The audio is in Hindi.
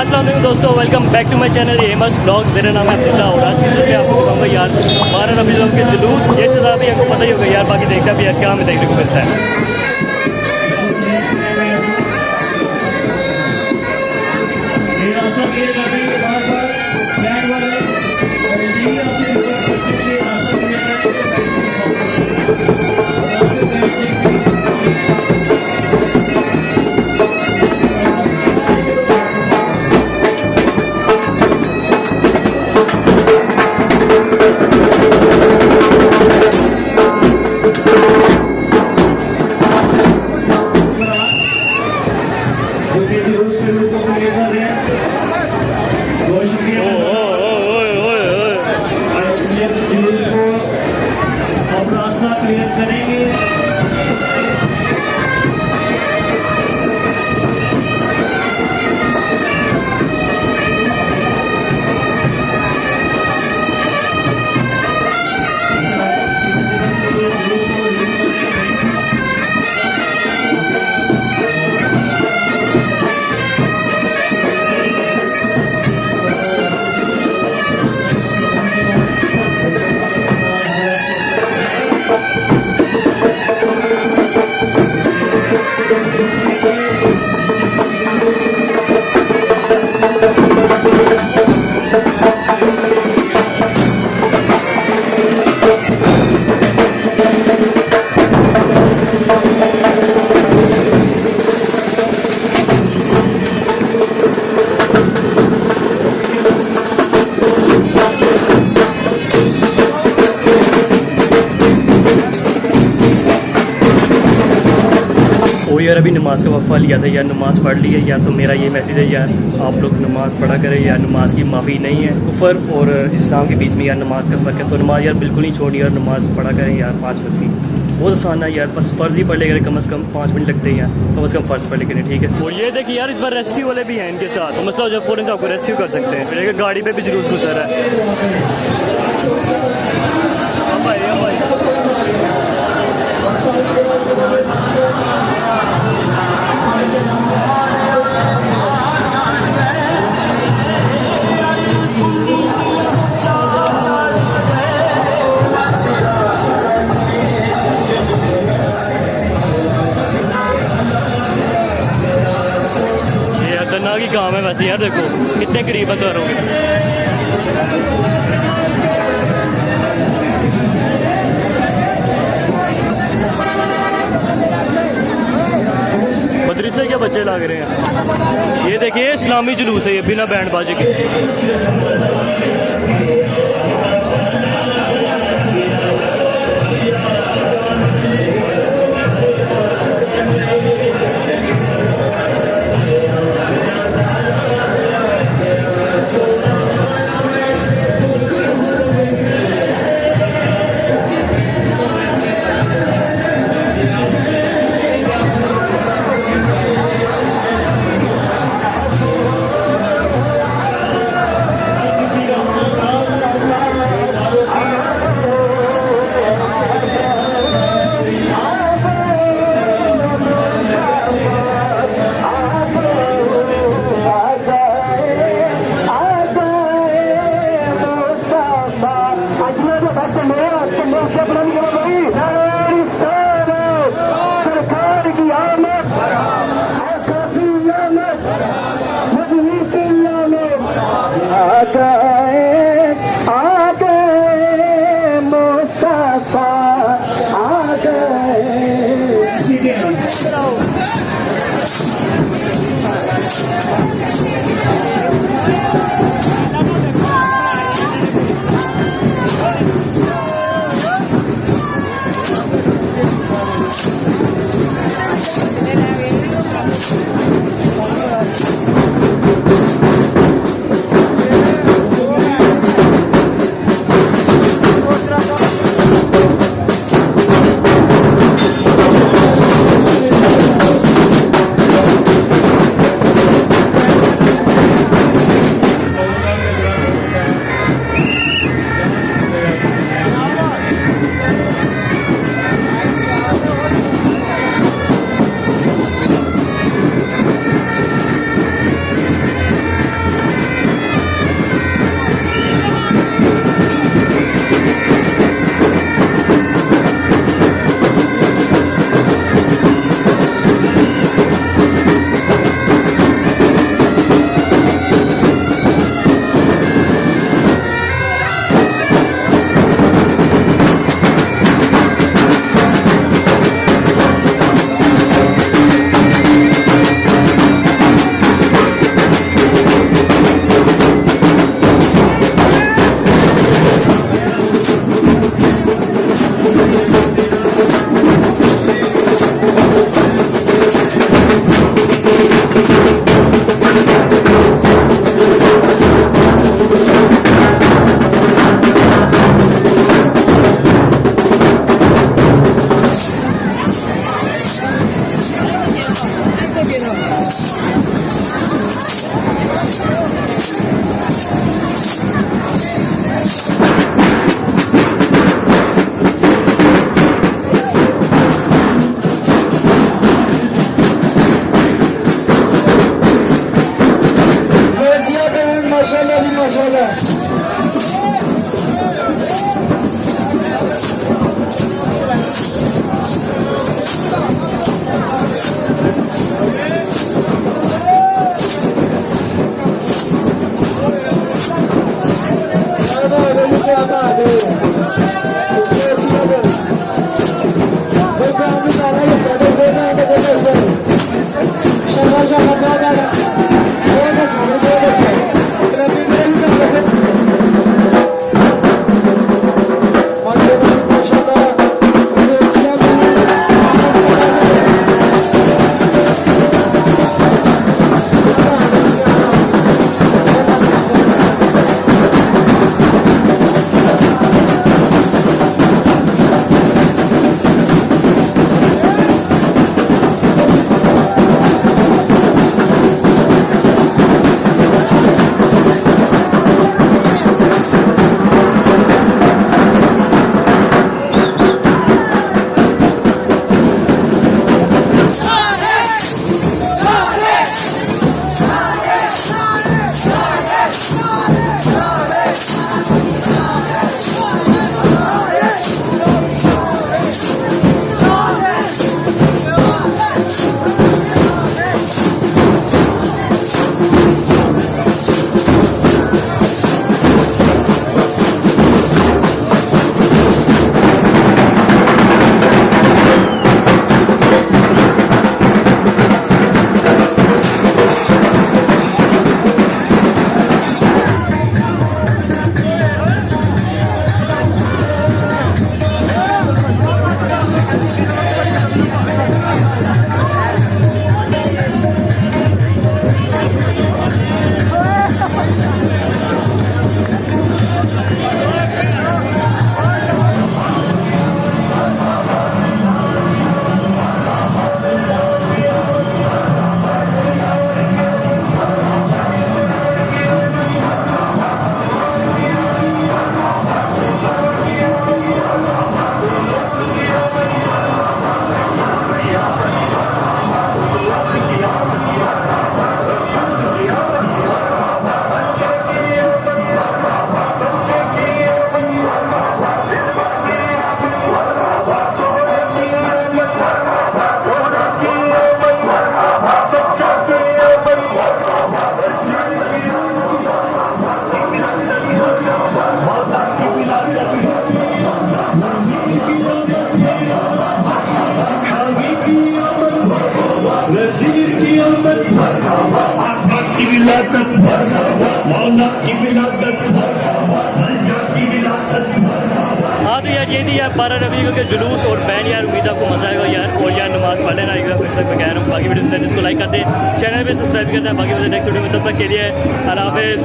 अस्सलाम वालेकुम दोस्तों, welcome back to my channel MS blog. मेरा नाम है अब्दुल्ला और आज की वीडियो में आपको बताऊंगा यार 12 रबीउल अव्वल के जुलूस। ये सजा भी आपको पता ही होगा यार, बाकी देखता भी यार क्या हमें देखने को मिलता है। यार अभी नमाज का वफ़ा लिया था यार, नमाज़ पढ़ ली है यार। तो मेरा ये मैसेज है यार, आप लोग नमाज़ पढ़ा करें यार। नमाज की माफ़ी नहीं है। कुफर और इस्लाम के बीच में यार नमाज का फ़र्क है। तो नमाज यार बिल्कुल नहीं छोड़नी यार, नमाज़ पढ़ा करें यार 5 वक्त की। बहुत आसान है यार, बस फ़र्ज़ ही पढ़ ले करें, कम से कम 5 मिनट लगते हैं यार, कम से कम फ़र्ज़ पढ़ ले करें, ठीक है। और ये देखिए यार, इस बार रेस्क्यू वाले भी हैं इनके साथ, तो मतलब जब फ़ौरन से आपको रेस्क्यू कर सकते हैं। फिर गाड़ी पर भी जुलूस गुजर रहा है। खतरनाक ही काम है वैसे यार, देखो कितने करीब है घरों के। मदरसे के बच्चे लग रहे हैं। ये देखिए इस्लामी जुलूस है ये, बिना बैंड बाजे के। माशाल्लाह। हाँ तो यार ये थी यार 12 रबी के जुलूस और बैन यार। उम्मीद आपको मजा आएगा यार। और यार नमाज पढ़ लेना एक फिर तक मैं कह रहा हूँ। बाकी वीडियो इसको लाइक कर दे, चैनल पे सब्सक्राइब करना है। बाकी नेक्स्ट वीडियो में तब तक के लिए अल्लाह हाफिज़।